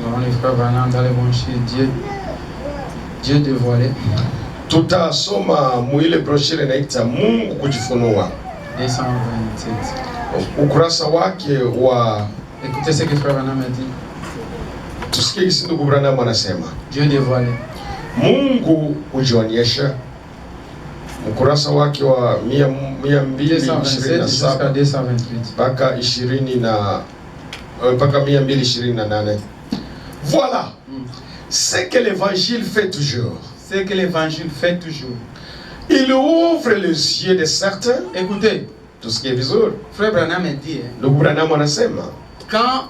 Nous les frères Branham dans l'évangile, Dieu dévoilé. Tutasoma mwile brochure inaita Mungu kujifunua. 227. Ukurasa wake wa Écoutez ce que frère Branham a dit. Tusikie kisi ndugu Branham anasema. Dieu dévoilé. Mungu hujionyesha. Ukurasa wake wa 227 mpaka 228. Voilà ce que l'évangile fait toujours. Ce que l'évangile fait toujours. Il ouvre les yeux de certains. Écoutez, tout ce qui est vizuri. Frère Branham a dit, ndugu Branham anasema, quand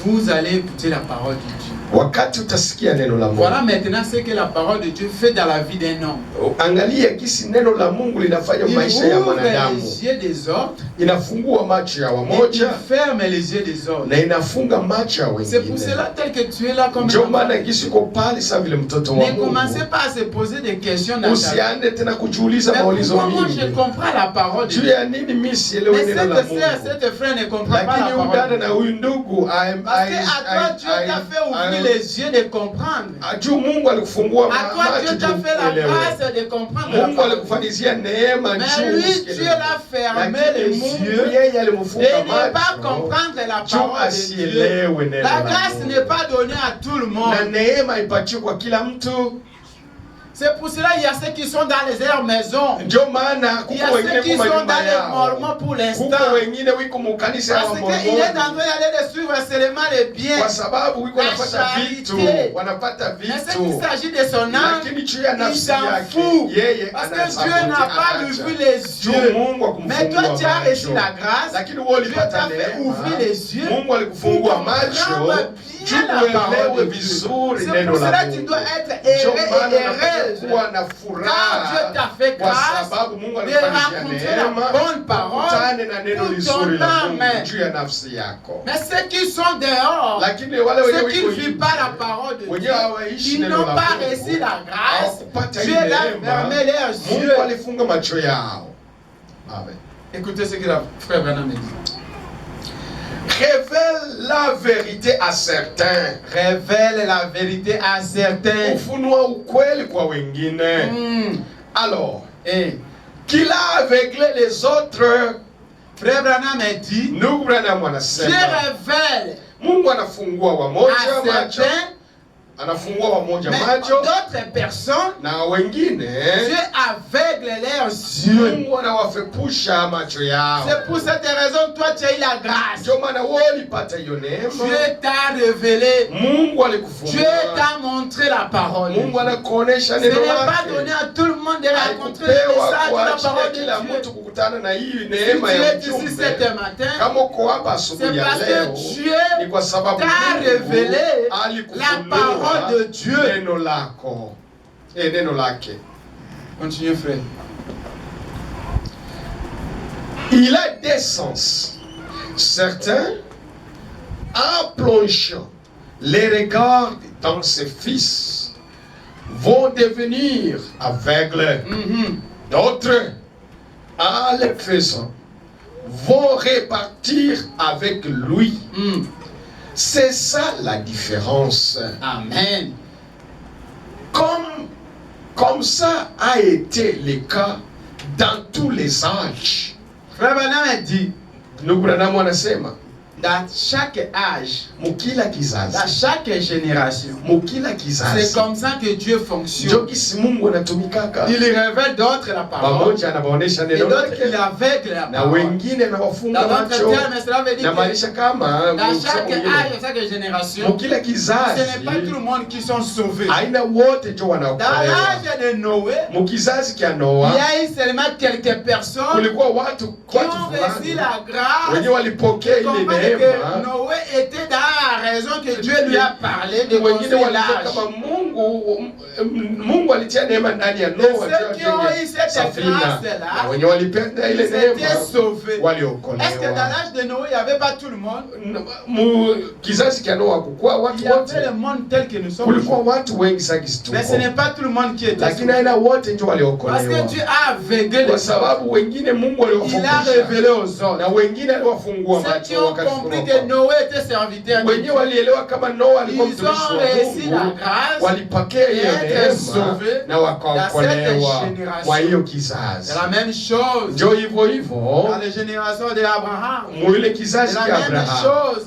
vous allez écouter la parole de Dieu, wakati utasikia neno la Mungu. Voilà maintenant ce que la parole de Dieu fait dans la vie d'un homme. Angalia kisi neno la Mungu linafanya maisha ya mwanadamu. Les yeux des autres, inafungua macho ya wamoja, ferme les yeux des autres, na inafunga macho ya wengine. C'est pour cela tel que tu es là comme ndio maana kisi uko pale sawa vile mtoto wa Mungu. Ne commencez pas à se poser des questions dans usiende tena kujiuliza maulizo mingi. Comment je comprends la parole de Dieu? Tu ya nini mimi sielewi neno la Mungu? Cette frère ne comprend pas la parole. Lakini udada na huyu ndugu parce que à toi Dieu t'a fait ouvrir les yeux de comprendre. Ajua Mungu alikufungua macho. À toi Dieu t'a fait la grâce de comprendre. Mungu alikufanyizia neema njoo. Mais lui Dieu l'a fermé les yeux. Yeye alimfunga macho. Et ne pas comprendre la parole de Dieu. La grâce n'est pas donnée à tout le monde. Na neema ipatiwe kwa kila mtu. C'est pour cela qu'il y a ceux qui sont dans les aires maisons. Il y a ceux qui sont dans les mormons pour l'instant. Parce qu'il est en train d'aller de suivre seulement les biens. La charité. Mais ce qu'il s'agit de son âme, il s'en fout. Parce que Dieu n'a pas vu les yeux. Mais toi tu as reçu la grâce. Dieu t'a fait ouvrir les yeux. Pour comprendre bien la parole de Dieu. C'est pour cela que tu dois être heureux et heureuse. Car Dieu t'a fait grâce de rencontrer la bonne parole pour ton âme. Mais ceux qui sont dehors, ceux qui ne vivent pas la parole de Dieu, ils n'ont pas reçu la grâce, Dieu l'a fermé leurs yeux. Écoutez ce que le frère Branham dit. Révèle la vérité à certains. Révèle la vérité à certains. Ufunua ukweli kwa wengine. Alors, qu'il a aveuglé les autres. Frère Branham a dit, Ndugu Branham anasema, Dieu révèle Mungu anafungua wamoja macho. Anafungua wamoja macho. D'autres personnes, na wengine Dieu aveugle leurs yeux. Mungu anawafepusha macho yao. C'est pour cette raison toi tu as eu la grâce. Ndio maana wewe ulipata hiyo neema. Dieu t'a révélé. Mungu alikufungua. Dieu t'a montré la parole. Mungu anakuonesha neno lake. Ce n'est pas donné à tout le monde de rencontrer le message de la parole de Dieu. Mtu kukutana na hii neema ya ujumbe. Si tu es ici ce matin, kama uko hapa asubuhi ya leo, c'est parce que Dieu t'a révélé la parole de Dieu. Neno lako. Neno lake. Continue frère. Il a des sens. Certains, en plongeant les regards dans ses fils, vont devenir aveugles. D'autres, en le faisant, vont repartir avec lui. C'est ça la différence. Amen. Comme ça a été le cas dans tous les âges. Frère Branham a dit, ndugu Branham anasema, dans chaque âge, mukila kizazi, dans chaque génération, mukila kizazi, c'est comme ça que Dieu fonctionne. Mungu anatumikaka. Il révèle d'autres la parole, et d'autres il aveugle la parole. Na wengine anawafunga macho. Na maanisha kama dans chaque âge, dans chaque génération, mukila kizazi, ce n'est pas tout le monde qui sont sauvés. Aina wote ndio wanaokolewa. Dans l'âge de Noé, mukizazi kia Noa, il y a eu seulement quelques personnes kulikuwa watu qui ont reçu la grâce. Wenye walipokea ile neema. Que Noé était dans la raison que Dieu lui a parlé de construire l'arche. Mungu alitia neema ndani ya Noa. Ceux qui ont eu cette grâce-là, wenye walipenda ile neema, étaient sauvés. waliokolewa. Est-ce que dans l'âge de Noé, il n'y avait pas tout le monde? Kizazi kia Noa kulikuwa watu wote. Il y avait le monde tel que nous sommes. Kulikuwa watu wengi sana kituko. Mais ce n'est pas tout le monde qui était lakini aina wote ndio waliokolewa. Parce que Dieu a aveuglé kwa sababu wengine Mungu aliwafungua. Il a révélé aux autres. Na wengine aliwafungua macho. Ceux qui ont compris que Noé était serviteur de Dieu. walielewa kama Noa alikuwa mtumishi wa Mungu, walipokea hiyo neema na wakaokolewa kwa hiyo kizazi. Ndio hivyo hivyo mwile kizazi cha Abrahamu.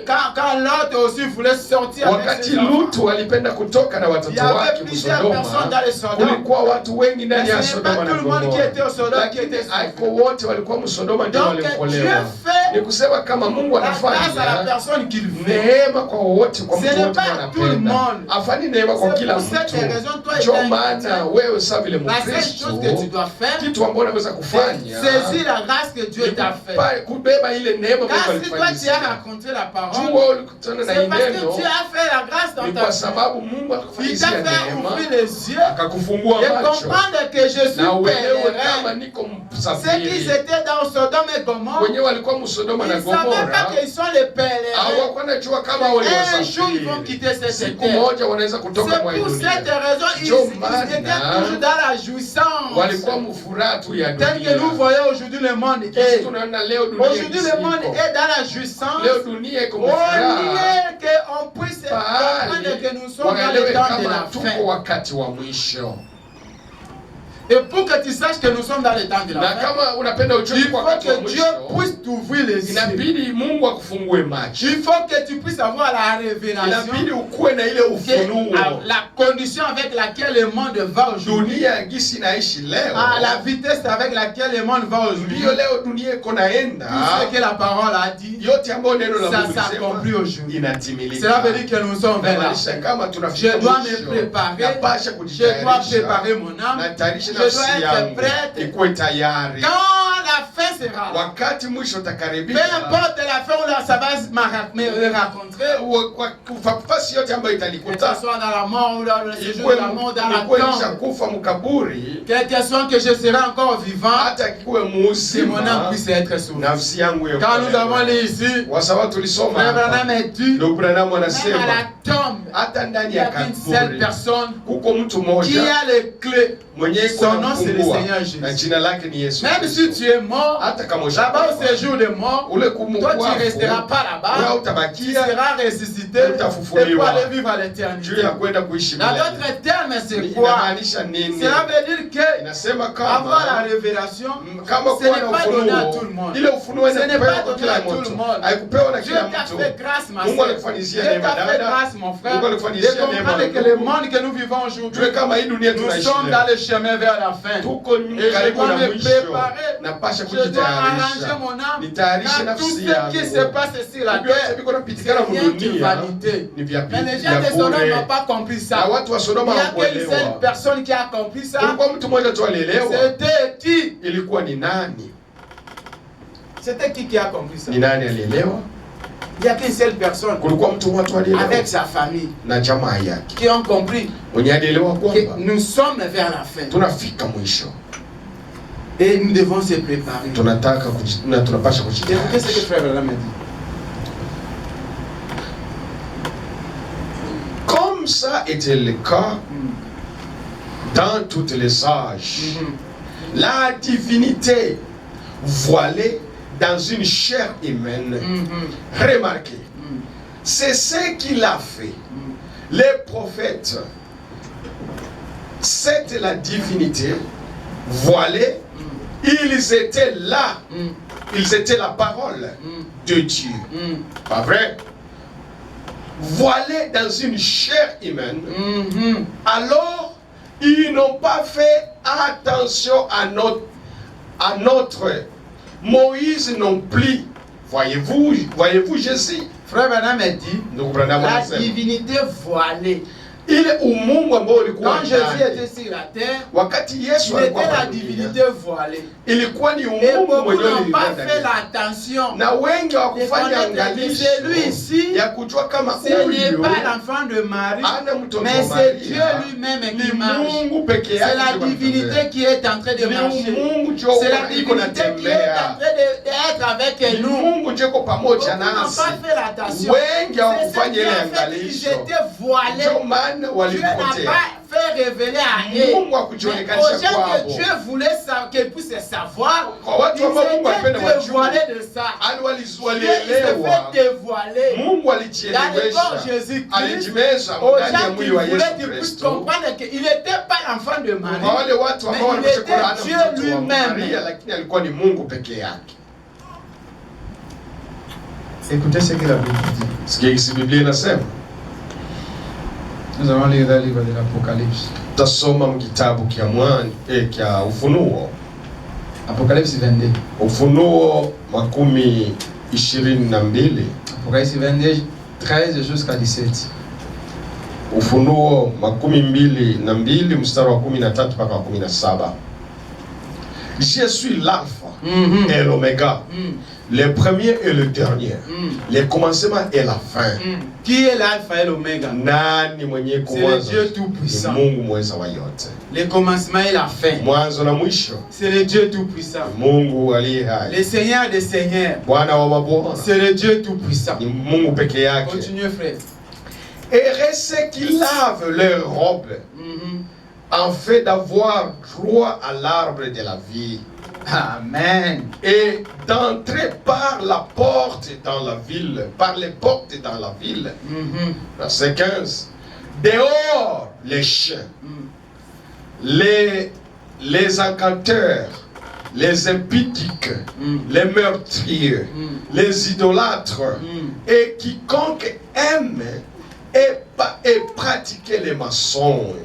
Quand Lot aussi voulait sortir, wakati Lutu alipenda kutoka na watoto wake Sodoma, kulikuwa watu wengi ndani ya Sodoma na Gomora, lakini haiko wote walikuwa Sodoma ndio waliokolewa. Ni kusema kama Mungu anafanya neema kwa wote, kwa mtu wote anapenda, afanye neema kwa kila mtu. Ndio maana wewe sasa vile Mkristo, kitu ambacho unaweza kufanya kubeba ile neema Mungu alifanya. La parole, c'est parce que tu as fait la grâce dans ta vie. Il t'a fait ouvrir les yeux et comprendre que je suis pèlerin. Ceux qui étaient dans Sodome et Gomorrhe, ils ne savaient pas qu'ils sont les pèlerins. Et un jour ils vont quitter cette terre. C'est pour cette raison qu'ils étaient toujours dans la jouissance. Tel que nous voyons aujourd'hui le monde est. Aujourd'hui le monde est dans la jouissance. Au lieu qu'on puisse comprendre que nous sommes dans le temps de la fin. Et pour que tu saches que nous sommes dans le temps de la fin, il faut que Dieu puisse t'ouvrir les yeux. Il faut que tu puisses avoir la révélation, la condition avec laquelle le monde va aujourd'hui, la vitesse avec laquelle le monde va aujourd'hui, tout ce que la parole a dit, ça s'accomplit aujourd'hui. Cela veut dire que nous sommes vers la fin. Je dois me préparer, je dois préparer mon âme. Je dois être prête quand la fin sera là. Peu importe la fin où ça va me rencontrer, que ce soit dans la mort ou dans le séjour de la mort, dans la tombe, que soit que je serai encore vivant, que mon âme puisse être sauvée. Quand nous avons lu ici, Frère Branham a dit, même à la tombe, il y a une seule personne qui a les clés. Son nom c'est le Seigneur Jésus. Même si tu es mort, là-bas au séjour de mort, toi tu ne resteras pas là-bas, tu seras ressuscité et pour aller vivre à l'éternité. Dans d'autres termes, c'est quoi? Cela veut dire que avoir la révélation, ce n'est pas donné à tout le monde. Ce n'est pas donné à tout le monde. Dieu t'a fait grâce, ma soeur. Dieu t'a fait grâce, mon frère, de comprendre que le monde que nous vivons aujourd'hui, nous sommes dans le chemin vers la fin. Et je dois me préparer, je dois arranger mon âme car tout ce qui se passe sur la terre, c'est rien qu'une vanité. Mais les gens de Sodome n'ont pas compris ça. Il n'y a qu'une seule personne qui a compris ça. C'était qui? C'était qui a compris ça? Il n'y a qu'une seule personne avec sa famille qui ont compris que nous sommes vers la fin. Et nous devons se préparer. Écoutez ce que Frère Branham a dit. Comme ça était le cas dans toutes les âges, la divinité voilée dans une chair humaine. Remarquez, c'est ce qu'il a fait. Les prophètes, c'était la divinité voilée. Ils étaient là. Ils étaient la parole de Dieu. Pas vrai? Voilés dans une chair humaine. Alors, ils n'ont pas fait attention à notre Moïse non plus. Voyez-vous Jésus? Frère Branham a dit, la divinité voilée. Quand Jésus était sur la terre, il était la divinité voilée. Et beaucoup n'ont pas fait l'attention de connaître que celui-ci, ce n'est pas l'enfant de Marie, mais c'est Dieu lui-même qui marche. C'est la divinité qui est en train de marcher. C'est la divinité qui est en train être avec nous. Mungu njeko pamoja n'ont pas nasi. fait l'attention. Wengi C'est hawakufanya ile ce qui a fait qu'ils angalisho. étaient voilés. Ndio maana Dieu n'a walipotea. pas fait révéler à eux. Mungu Mais hakujionekanisha aux gens kwao. que Dieu voulait qu'ils puissent savoir, Kwa watu ambao Mungu alipenda ils wajue. étaient dévoilés de ça. Dieu se Walielewa. fait dévoiler. Mungu Dans le corps alijielewesha. Jésus-Christ, Alijimeza aux ndani ya gens qui mwili wa voulaient Yesu qu'ils puissent Kristo. comprendre qu'il n'était pas l'enfant de Marie, Kwa wale watu ambao mais il wanapaswa kuwa hana était Dieu mtoto wa lui-même. Maria, lakini alikuwa ni Mungu peke yake. Écoutez ce que la Bible dit. Sikia hisi Biblia inasema. Nous allons lire le livre de l'Apocalypse. Tasoma mkitabu kia Ufunuo. Apocalypse 22. Ufunuo 22. Apocalypse 22, 13 jusqu'à 17. Ufunuo 22 mstari wa 13 mpaka 17. Je suis l'alpha et l'oméga, le premier et le dernier, le commencement et la fin. Qui est l'alpha et l'oméga? Nani mwenye C'est le kuanza? Dieu tout-puissant. Mungu mweza wa yote. Le commencement et la fin. Mwanzo na mwisho. C'est le Dieu tout-puissant. Mungu aliye hai. Le Seigneur des seigneurs. Bwana wa mabwana. C'est le Dieu tout-puissant. Ni Mungu peke yake. Continuez, frère. Et ceux qui lavent leurs robes en fait d'avoir droit à l'arbre de la vie. Amen. Et d'entrer par la porte dans la ville, par les portes dans la ville. Verset 15. Dehors les chiens, les encanteurs, les impudiques, les meurtriers, les idolâtres, et quiconque aime et pratiquer les mensonges.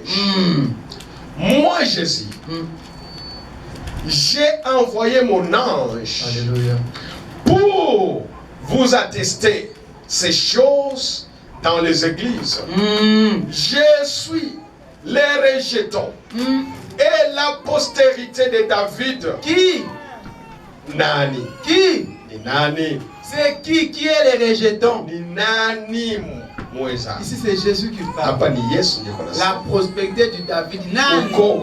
Moi, Jésus, j'ai envoyé mon ange. Alléluia. Pour vous attester ces choses dans les églises. Je suis les rejetons et la postérité de David. Qui? Nani? Qui? Ni nani? C'est qui est les rejetons? Ni nani mweza? Ici c'est Jésus qui parle. Hapa ni Yesu ndiko nasema. La prospérité du David. Nani? Ukoo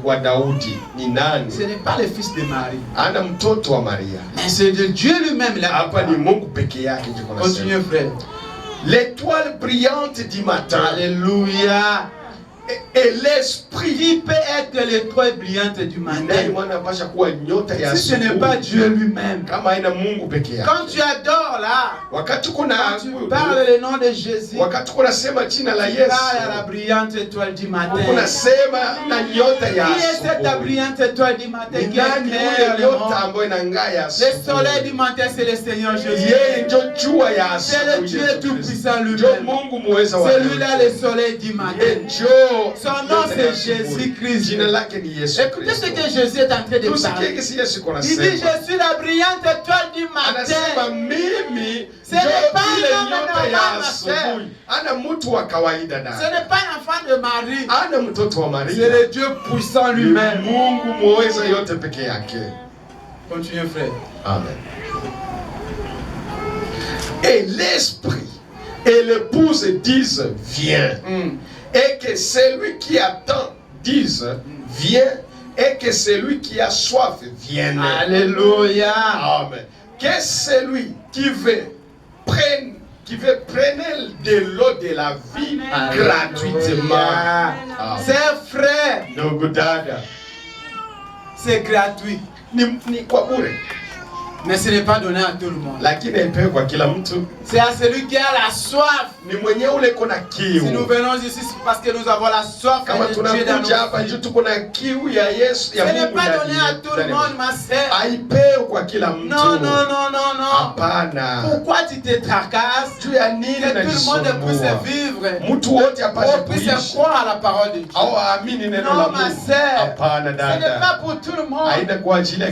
wa Daudi ni nani? Ce n'est pas le fils de Marie. Ana mtoto wa Maria. Mais c'est de Dieu lui-même. Hapa ni Mungu peke yake ndiko nasema. Continuez, frère. L'étoile brillante du matin. Alléluia. Et l'esprit. Qui peut être l'étoile brillante du matin? Si ce n'est pas Dieu lui-même. Quand tu adores là, quand tu parles le nom de Jésus, tu parles à la brillante étoile du matin. Qui est cette brillante étoile du matin qui éclaire le monde? Le soleil du matin, c'est le Seigneur Jésus. C'est le Dieu tout-puissant lui-même. C'est lui-là le soleil du matin. Son nom c'est Jésus-Christ. Écoutez ce que Jésus est en train de parler. Il dit, je suis la brillante étoile du matin. Ce n'est pas un homme normal, ma sœur. Ce n'est pas l'enfant de Marie. C'est le Dieu puissant lui-même. Continuez, frère. Amen. Et l'esprit et l'épouse disent, viens. Et que celui qui attend dise, viens. Et que celui qui a soif vienne. Alléluia. Amen. Que celui qui veut prendre de l'eau de la vie gratuitement. C'est frère. C'est gratuit. Ni kwa bure. Mais ce n'est pas donné à tout le monde. C'est à celui qui a la soif. Si nous venons ici, c'est parce que nous avons la soif de Dieu dans nos vies. Ce n'est pas donné à tout le monde, ma sœur. Non, non, non, non, non. Pourquoi tu te tracasses? Que tout le monde puisse vivre. Qu'on puisse croire à la parole de Dieu. Non, ma sœur. Ce n'est pas pour tout le monde.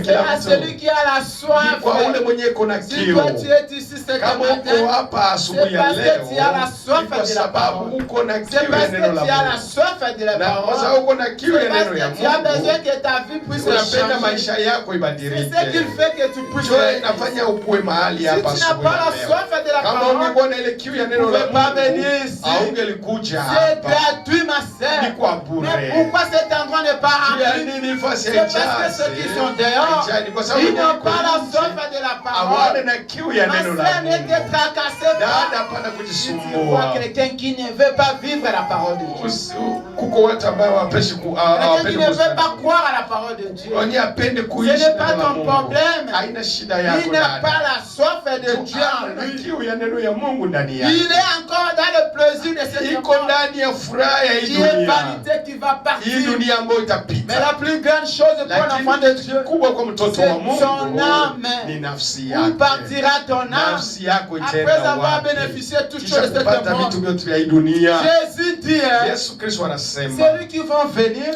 C'est à celui qui a la soif. Si toi tu es ici ce matin, c'est parce que tu as la soif de la parole. C'est parce que tu as la soif de la parole. C'est parce que tu as besoin que ta vie puisse changer. C'est ce qu'il fait que tu puisses être. Si tu n'as pas la soif de la parole, tu ne pouvais pas venir ici. C'est gratuit, ma sœur. Mais pourquoi cet endroit n'est pas rempli? C'est parce que ceux qui sont dehors, ils n'ont pas la soif soif de la parole. Ma sœur n'était tracassée par quelqu'un qui ne veut pas vivre la parole de Dieu. Quelqu'un qui ne veut pas croire à la parole de Dieu. Ce n'est pas ton problème. Il n'a pas la soif de Dieu en lui. Il est encore dans le plaisir de cette monde. Qui est vanité qui va partir. Mais la plus grande chose pour un enfant de Dieu, c'est son âme. Où partira ton âme après avoir bénéficié de toutes choses de cette monde? Jésus dit, c'est lui qui va venir,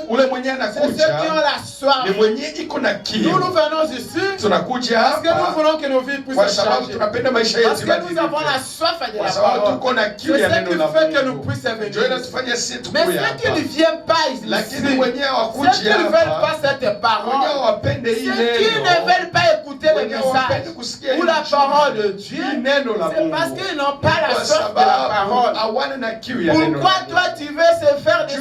c'est ceux qui ont la soif. Nous venons ici parce que nous voulons que nos vies puissent changer. Parce que nous avons la soif de la parole. C'est ce qui fait que nous puissions venir. Mais ceux qui ne viennent pas ici, ceux qui ne veulent pas cette parole, ceux qui ne veulent pas écouter le message ou la parole de Dieu, c'est parce qu'ils n'ont pas la soif de la parole. Pourquoi toi tu veux se faire des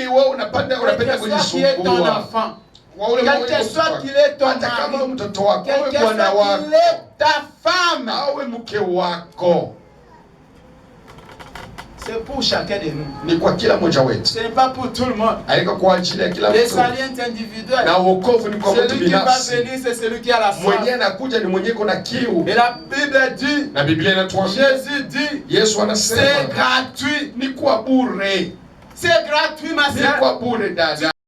quel que soit qui est ton enfant, quel que soit qu'il est ton mari, quel que soit qu'il est ta femme, c'est pour chacun de nous. Ce n'est pas pour tout le monde. Les salientes individuelles. Celui qui va venir, c'est celui qui a la soif. Et la Bible dit, Jésus dit, c'est gratuit. C'est gratuit, ma soeur.